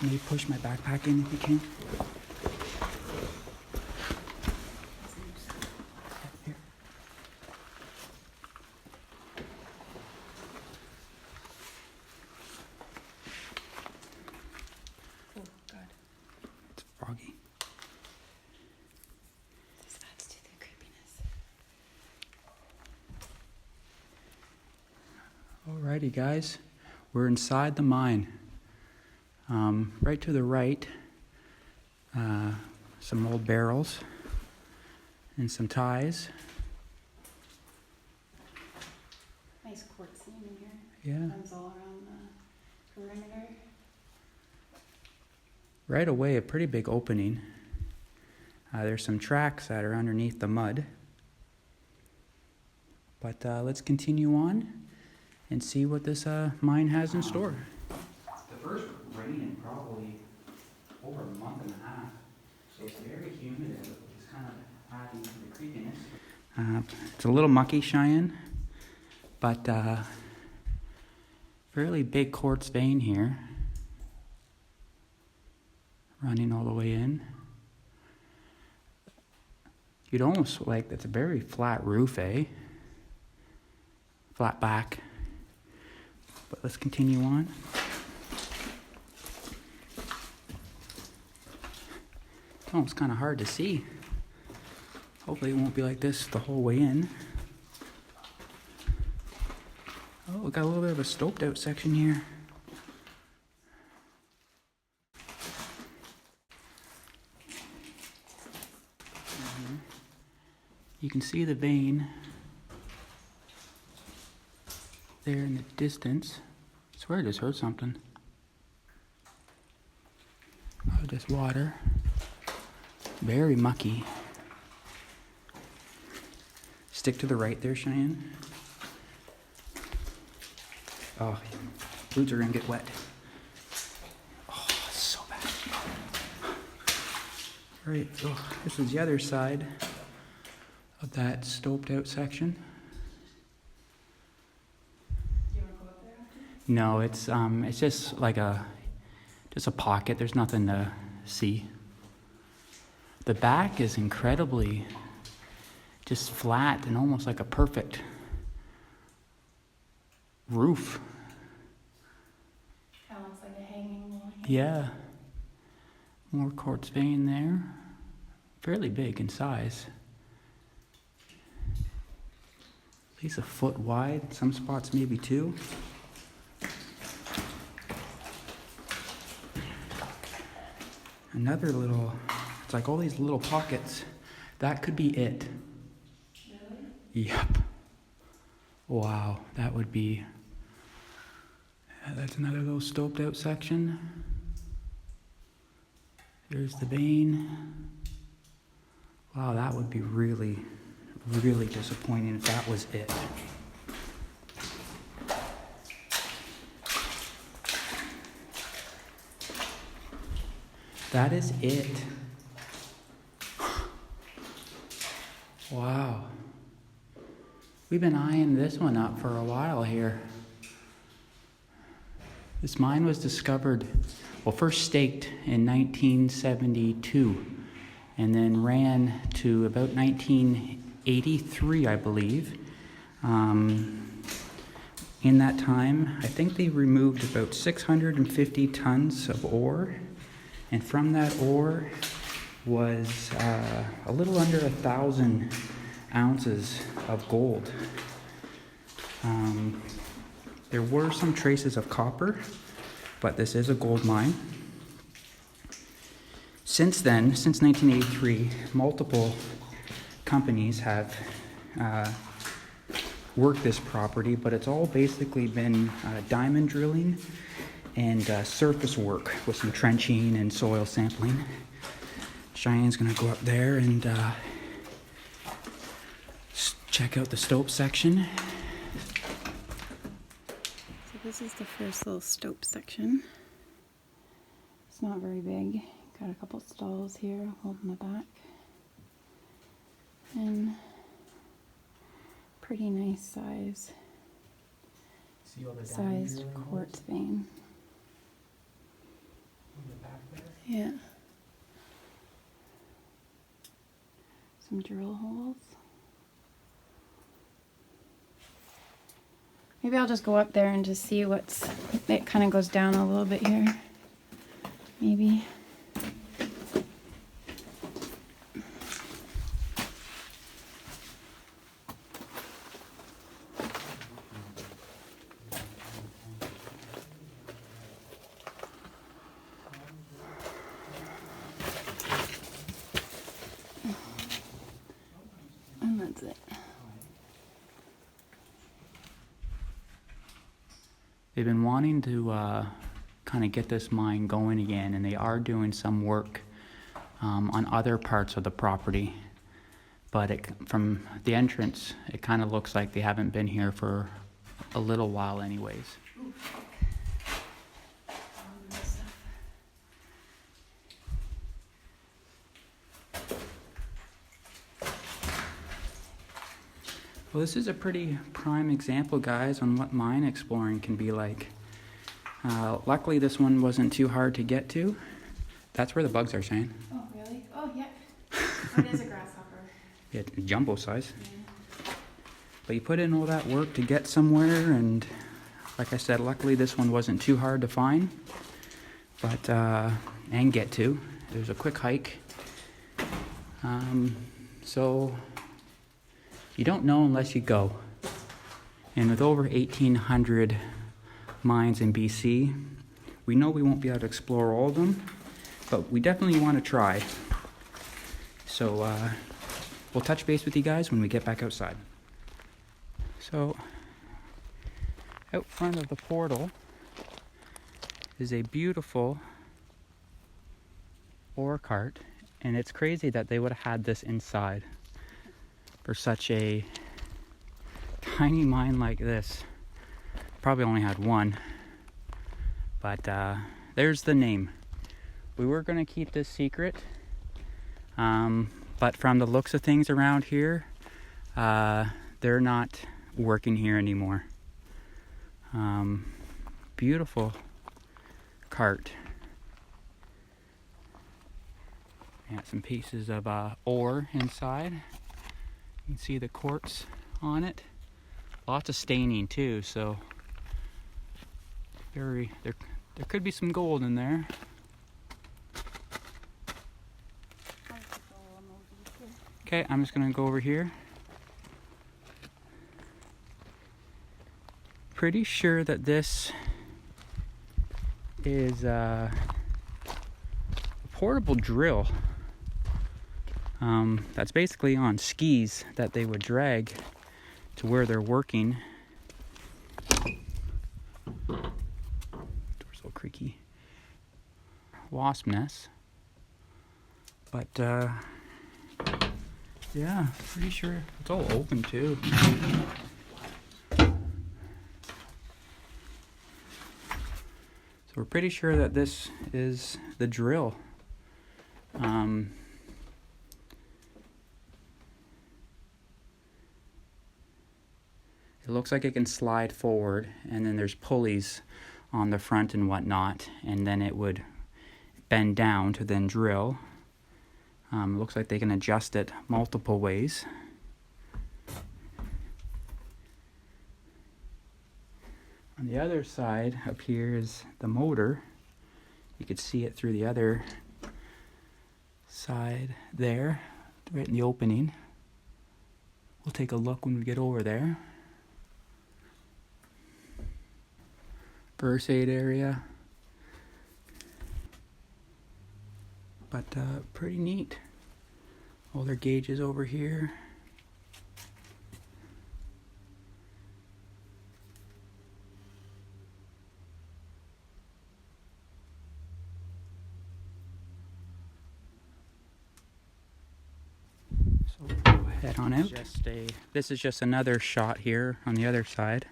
Maybe push my backpack in if you can. Here. Oh, God. It's foggy. This adds to the creepiness. Alrighty, guys. We're inside the mine. Right to the right, some old barrels and some ties. Nice quartz seam in here. Yeah. Runs all around the perimeter. Right away, a pretty big opening. There's some tracks that are underneath the mud. But let's continue on and see what this mine has in store. The first rain in probably over a month and a half, so it's very humid. It's kind of adding to the creepiness. It's a little mucky, Cheyenne, but fairly big quartz vein here, running all the way in. You'd almost like that's a very flat roof, eh? Flat back. But let's continue on. Oh, it's kind of hard to see. Hopefully it won't be like this the whole way in. Oh, we got a little bit of a stoped out section here. You can see the vein there in the distance. I swear I just heard something. Oh, just water. Very mucky. Stick to the right there, Cheyenne. Oh, boots are gonna get wet. Oh, it's so bad. All right, oh, this is the other side of that stoped out section. Do you want to go up there after? No, it's just like a pocket. There's nothing to see. The back is incredibly just flat and almost like a perfect roof. Kind of looks like a hanging wall. Yeah. More quartz vein there. Fairly big in size. At least a foot wide. Some spots maybe 2. Another little, it's like all these little pockets. That could be it. Really? Yep. Wow, that would be, that's another little stoped out section. There's the vein. Wow, that would be really, really disappointing if that was it. That is it. Wow. We've been eyeing this one up for a while here. This mine was discovered, well, first staked in 1972 and then ran to about 1983, I believe. In that time, I think they removed about 650 tons of ore. And from that ore was a little under 1,000 ounces of gold. There were some traces of copper, but this is a gold mine. Since then, since 1983, multiple companies have worked this property, but it's all basically been diamond drilling and surface work with some trenching and soil sampling. Cheyenne's gonna go up there and check out the stope section. So this is the first little stope section. It's not very big. Got a couple stalls here holding the back. And pretty nice size. See all the Sized quartz vein. The Yeah. Some drill holes. Maybe I'll just go up there and just see what's... It kind of goes down a little bit here. Maybe. And that's it. They've been wanting to kind of get this mine going again, and they are doing some work on other parts of the property. But from the entrance, it kind of looks like they haven't been here for a little while anyways. Well, this is a pretty prime example, guys, on what mine exploring can be like. Luckily, this one wasn't too hard to get to. That's where the bugs are, Shane. Oh, really? Oh, yeah. It is a grasshopper. Yeah, jumbo size. Yeah. But you put in all that work to get somewhere, and like I said, luckily this one wasn't too hard to find, but and get to. It was a quick hike. So you don't know unless you go. And with over 1,800 mines in BC, we know we won't be able to explore all of them, but we definitely want to try. So we'll touch base with you guys when we get back outside. So out front of the portal is a beautiful ore cart, and it's crazy that they would have had this inside for such a tiny mine like this. Probably only had one, but there's the name. We were going to keep this secret, but from the looks of things around here, they're not working here anymore. Beautiful cart. Got some pieces of ore inside. You can see the quartz on it. Lots of staining too, so there could be some gold in there. Okay, I'm just gonna go over here. Pretty sure that this is a portable drill. That's basically on skis that they would drag to where they're working. Door's a little creaky. Wasp nest. But yeah, pretty sure it's all open too. So we're pretty sure that this is the drill. It looks like it can slide forward, and then there's pulleys on the front and whatnot, and then it would bend down to then drill. It looks like they can adjust it multiple ways. On the other side up here is the motor. You could see it through the other side there, right in the opening. We'll take a look when we get over there. First aid area. But pretty neat. All their gauges over here. So we'll go ahead on out. This is just another shot here on the other side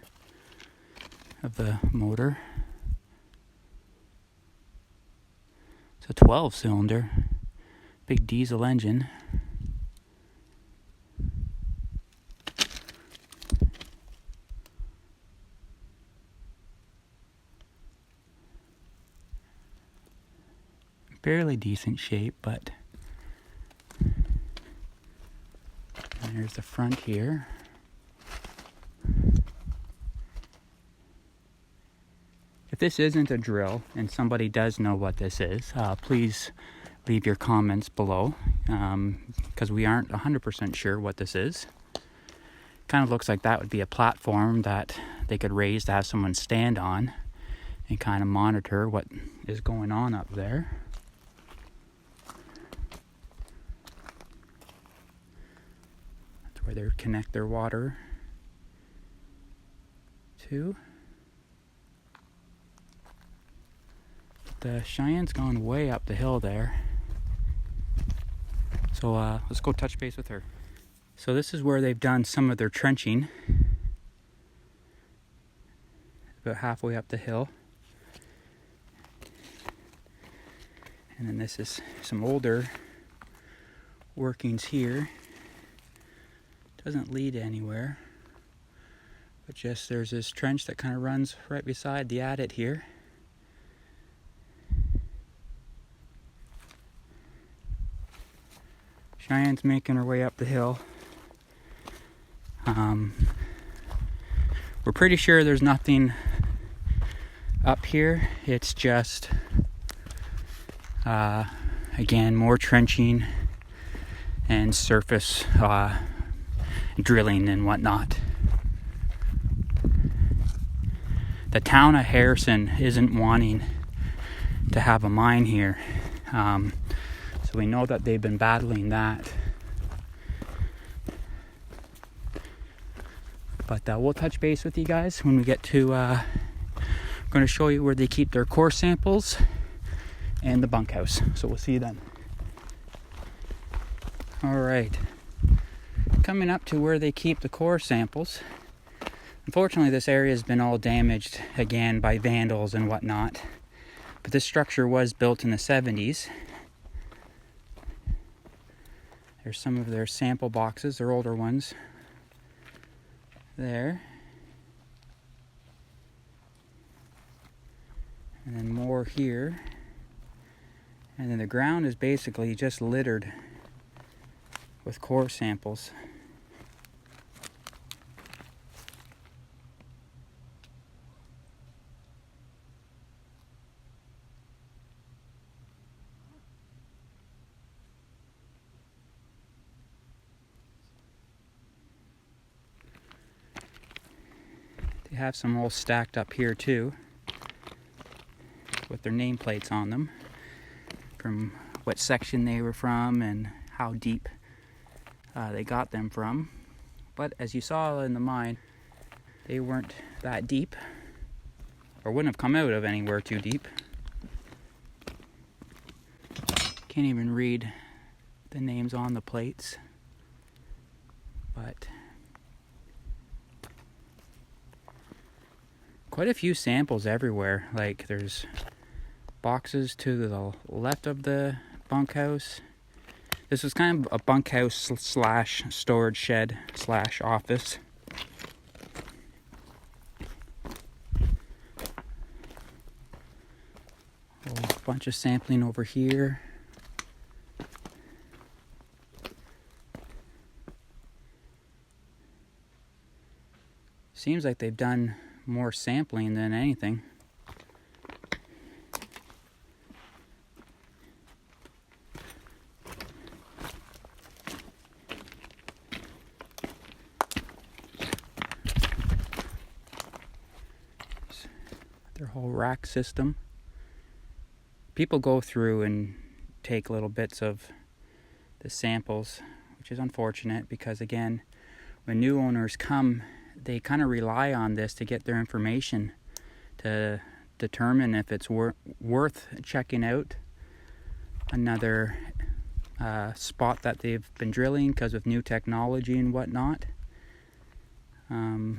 of the motor. It's a 12-cylinder, big diesel engine. fairly decent shape, but and there's the front here. If this isn't a drill and somebody does know what this is, please leave your comments below, because we aren't 100% sure what this is. Kind of looks like that would be a platform that they could raise to have someone stand on and kind of monitor what is going on up there. That's where they connect their water to. The Cheyenne's gone way up the hill there. So let's go touch base with her. So this is where they've done some of their trenching. About halfway up the hill. And then this is some older workings here. Doesn't lead anywhere. But just there's this trench that kind of runs right beside the adit here. Cheyenne's making her way up the hill. We're pretty sure there's nothing up here. It's just, again, more trenching and surface drilling and whatnot. The town of Harrison isn't wanting to have a mine here. So we know that they've been battling that. But we'll touch base with you guys when we get to, I'm going to show you where they keep their core samples and the bunkhouse. So we'll see you then. Alright, coming up to where they keep the core samples. Unfortunately, this area has been all damaged again by vandals and whatnot. But this structure was built in the 70s. There's some of their sample boxes, their older ones. There. And then more here. And then the ground is basically just littered with core samples. They have some all stacked up here too, with their nameplates on them, from what section they were from and how deep they got them from. But as you saw in the mine, they weren't that deep, or wouldn't have come out of anywhere too deep. Can't even read the names on the plates, but quite a few samples everywhere. Like there's boxes to the left of the bunkhouse. This was kind of a bunkhouse slash storage shed slash office. A bunch of sampling over here. Seems like they've done more sampling than anything. Their whole rack system. People go through and take little bits of the samples, which is unfortunate because, again, when new owners come, they kind of rely on this to get their information to determine if it's worth checking out another spot that they've been drilling because of new technology and whatnot. So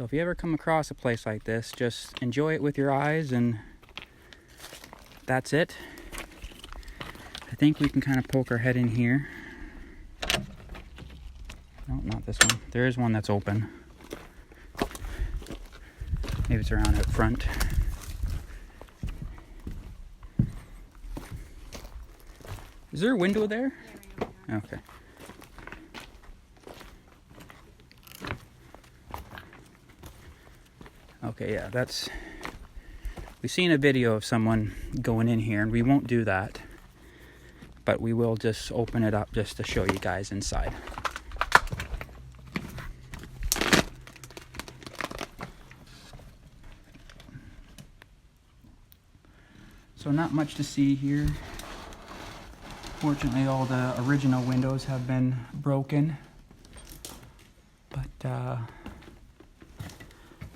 if you ever come across a place like this, just enjoy it with your eyes, and that's it. I think we can kind of poke our head in here. No, not this one. There is one that's open. Maybe it's around out front. Is there a window there? Okay. Okay, yeah, that's... We've seen a video of someone going in here, and we won't do that. But we will just open it up just to show you guys inside. So not much to see here. Fortunately, all the original windows have been broken. But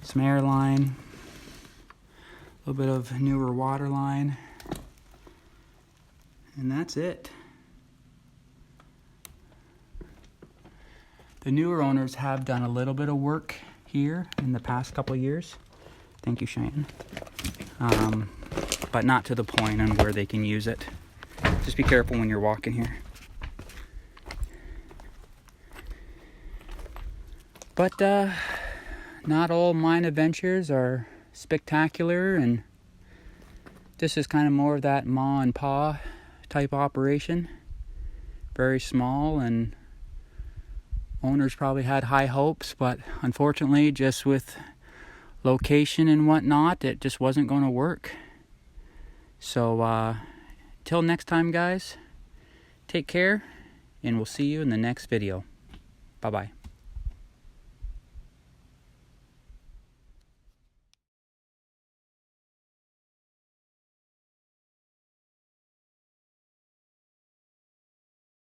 some air line, a little bit of newer water line, and that's it. The newer owners have done a little bit of work here in the past couple of years. Thank you, Cheyenne. But not to the point on where they can use it. Just be careful when you're walking here. But not all mine adventures are spectacular, and this is kind of more of that ma and pa type operation. Very small, and owners probably had high hopes, but unfortunately, just with location and whatnot, it just wasn't going to work. So till next time, guys, take care, and we'll see you in the next video. Bye-bye.